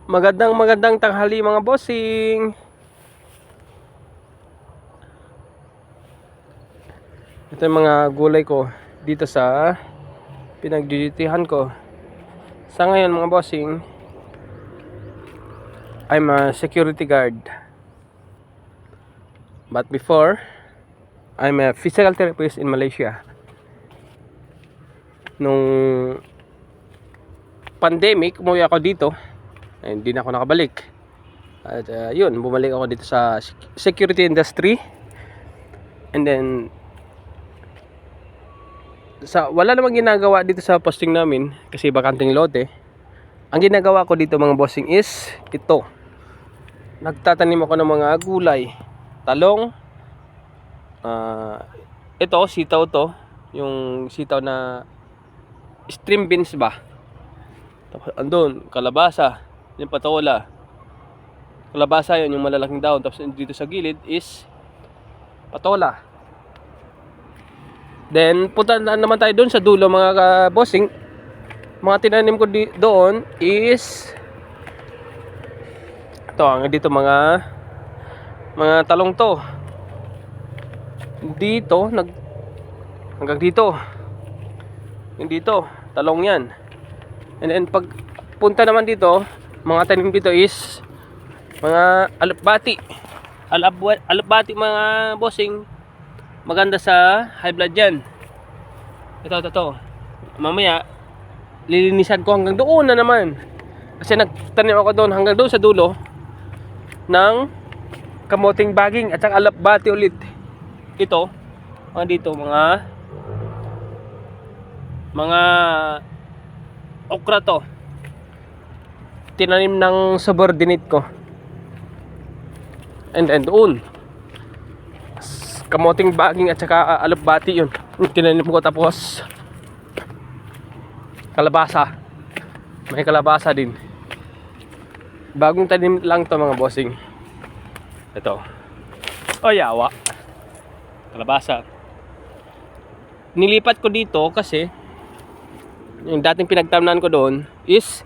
Magandang tanghali mga bossing. Ito yung mga gulay ko dito sa pinagdiditihan ko. Sa ngayon mga bossing, I'm a security guard. But before, I'm a physical therapist in Malaysia. Nung pandemic, umuwi ako dito. Hindi na ako nakabalik. At yun, bumalik ako dito sa security industry. And then wala namang ginagawa dito sa posting namin kasi bakanting lote. Ang ginagawa ko dito mga bossing is ito. Nagtatanim ako ng mga gulay, talong, ito sitaw to, yung sitaw na stream beans ba. Tapos andun kalabasa, yung patola. Kalabasa yun yung malalaking dahon. Tapos dito sa gilid is patola. Then punta naman tayo doon sa dulo mga bossing. Mga tinanim ko doon is ito, dito mga talong to. Dito hanggang dito. Yung dito, talong yan. And then pag punta naman dito, mga tanim dito is mga alupbati. Alupbati mga bossing. Maganda sa high blood yan. Ito. Mamaya lilinisan ko hanggang doon na naman. Kasi nagtanim ako doon hanggang doon sa dulo ng kamoting baging at saka alupbati ulit. Ito, mga dito mga okra to. Tinanim ng subordinate ko. And doon kamoting baging at saka alupbati yun. Tinanim ko, tapos kalabasa. May kalabasa din. Bagong tanim lang to mga bossing. Ito. O yawa. Kalabasa. Nilipat ko dito kasi yung dating pinagtamnan ko doon is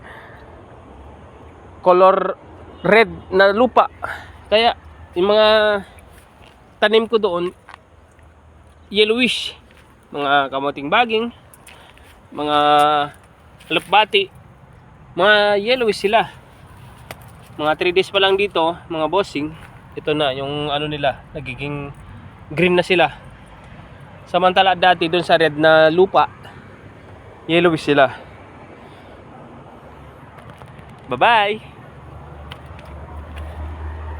color red na lupa. Kaya yung mga tanim ko doon yellowish. Mga kamoting baging, mga alupbati, mga yellowish sila. Mga 3 days pa lang dito mga bossing, ito na yung ano nila, nagiging green na sila. Samantala dati doon sa red na lupa, yellowish sila. Bye bye.